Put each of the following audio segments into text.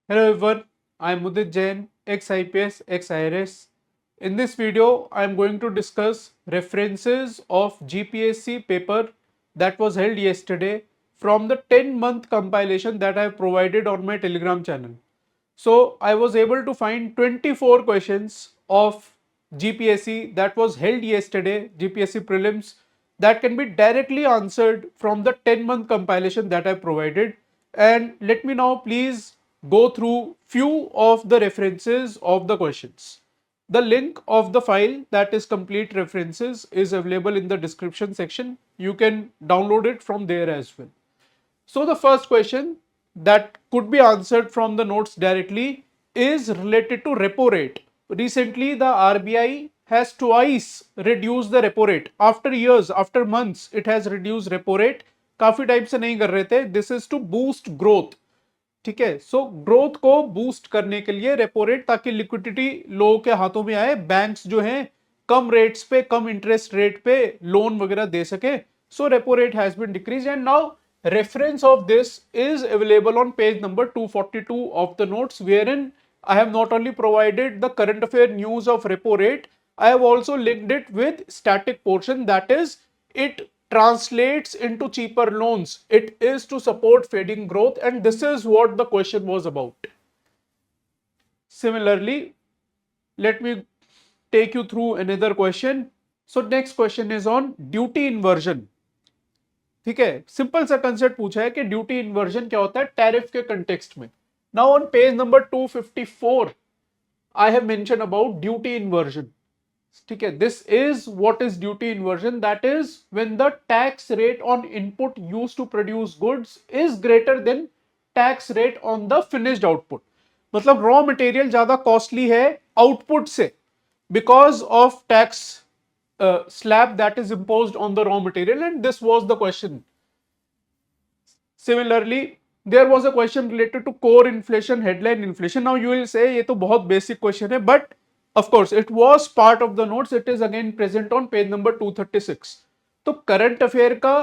Hello everyone, I am Mudit Jain, ex-IPS, ex-IRS. In this video, I am going to discuss references of GPSC paper that was held yesterday from the 10-month compilation that I have provided on my Telegram channel. So I was able to find 24 questions of GPSC that was held yesterday, GPSC prelims, that can be directly answered from the 10-month compilation that I provided. And let me now please go through few of the references of the questions. The link of the file, that is complete references, is available in the description section. You can download it from there as well. So the first question that could be answered from the notes directly is related to repo rate. Recently, the RBI has twice reduced the repo rate. After years, after months, it has reduced repo rate. काफी time से नहीं कर रहे थे. This is to boost growth. ठीक है. So growth को boost करने के लिए रेपो रेट, ताकि लिक्विडिटी लोगों के हाथों में आए, बैंक्स जो हैं कम रेट्स पे, कम इंटरेस्ट रेट पे लोन वगैरह दे सके. So repo rate has been decrease and now reference of this is available on page number 242 of the notes, wherein I have not only provided the current affair news of repo rate, I have also linked it with static portion, that is, it translates into cheaper loans. It is to support fading growth, and this is what the question was about. Similarly, let me take you through another question. So next question is on duty inversion. ठीक है, simple सा concept पूछा है कि duty inversion क्या होता है tariff के कंटेक्स्ट में. Now on page number 254 I have mention about duty inversion. ठीक है, this is what is duty inversion. That is when the tax rate on input used to produce goods is greater than tax rate on the finished output. मतलब raw material ज्यादा costly है output से because of tax slab that is imposed on the raw material, and this was the question. Similarly, there was a question related to core inflation, headline inflation. Now you will say ये तो बहुत basic question है, but of course it was part of the notes. It is again present on page number 236. तो current affair का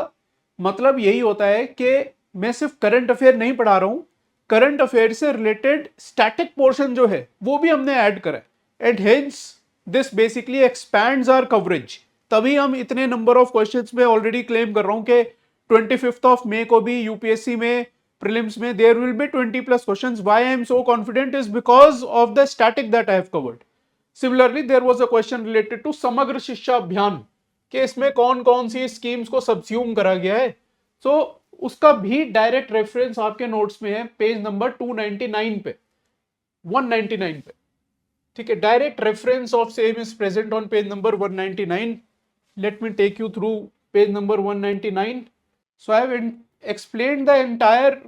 मतलब यही होता है कि मैं सिर्फ करंट अफेयर नहीं पढ़ा रहा हूं, करंट अफेयर से रिलेटेड स्टैटिक पोर्शन जो है वो भी हमने ऐड करा है, and hence this basically expands our coverage. तभी हम इतने नंबर ऑफ क्वेश्चंस में ऑलरेडी क्लेम कर रहा हूं कि 25th ऑफ मे को भी यूपीएससी में prelims में there will be 20 plus questions. Why I am so confident is because of the static that I have covered. Similarly, there was a question related to समग्र शिक्षा अभियान कि इसमें कौन कौन सी स्कीम्स को सबस्यूम करा गया है. सो उसका भी डायरेक्ट रेफरेंस आपके नोट्स में है पेज नंबर 299 पे, 199 पे. ठीक है, direct reference of same is present on page number 199. Let me take you through page number 199. So I have explained the entire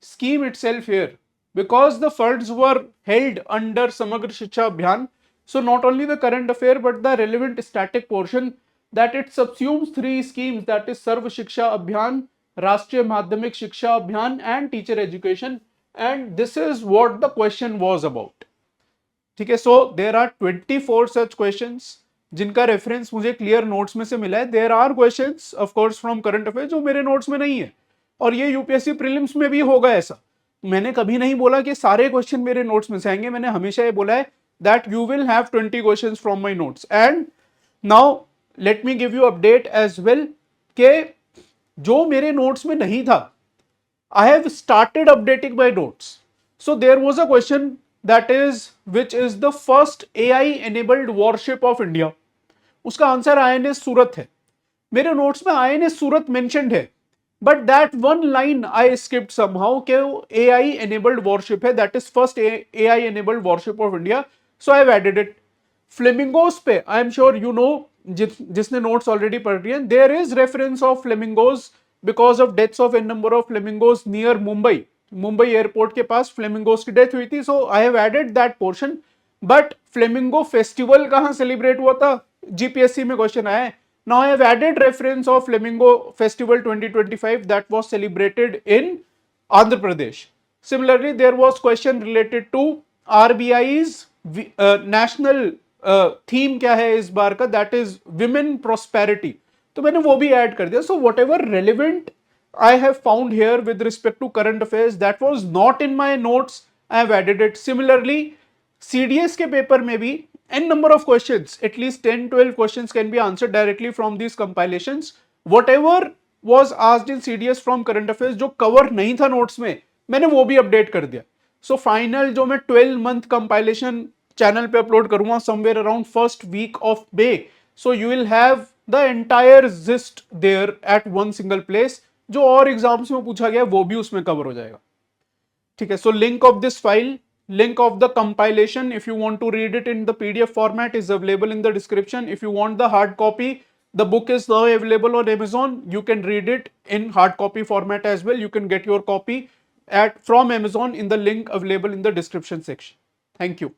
scheme itself here because the funds were held under Samagra Shiksha Abhiyan. So not only the current affair but the relevant static portion, that it subsumes three schemes, that is Sarv Shiksha Abhiyan, Rashtriya Madhyamik Shiksha Abhiyan and Teacher Education, and this is what the question was about. ठीक है, so there are 24 such questions जिनका reference मुझे clear notes में से मिला है. There are questions of course from current affair जो मेरे नोट्स में नहीं है, और ये यूपीएससी प्रीलिम्स में भी होगा ऐसा. मैंने कभी नहीं बोला कि सारे क्वेश्चन मेरे नोट्स में से आएंगे. मैंने हमेशा ये बोला है that you will have 20 questions from my notes. And now let me give you update as well के जो मेरे नोट्स में नहीं था, I have started updating my notes. So there was a question that is which is the first AI enabled warship of India. उसका answer INS Surat है. मेरे notes में INS सूरत मेंशन्ड है, but that one line I skipped somehow के AI enabled warship है, that is first AI enabled warship of India. So I have added it. Flamingos पे I am sure you know, जिसने notes already पढ़ रही है, there is reference of flamingos because of deaths of an number of flamingos near Mumbai. Mumbai airport के पास flamingos की death हुई थी. So I have added that portion. But flamingo festival कहां सेलिब्रेट हुआ था, जीपीएससी में क्वेश्चन आया है. Now I have added reference of flamingo festival 2025 that was celebrated in Andhra Pradesh. Similarly there was question related to RBI's national theme क्या है इस बार का, दैट इज विमेन प्रोस्पेरिटी. तो मैंने वो भी ऐड कर दिया. So what ever relevant I have found here with respect to current affairs that was not in my notes, I have added it. Similarly, CDS के पेपर में भी n number of questions, at least 10-12 questions can be answered directly from these compilations. Whatever was asked in CDS from current affairs जो cover नहीं था notes में, मैंने वो भी अपडेट कर दिया. So फाइनल जो मैं 12 month compilation चैनल पे अपलोड करूंगा somewhere around first week of May. So you will have the entire gist there at one single place. जो और एग्जाम्स में पूछा गया वो भी उसमें कवर हो जाएगा. ठीक है. So link of this file, link of the compilation, if you want to read it in the PDF format, is available in the description. If you want the hard copy, the book is now available on Amazon. You can read it in hard copy format as well. You can get your copy from Amazon in the link available in the description section. Thank you.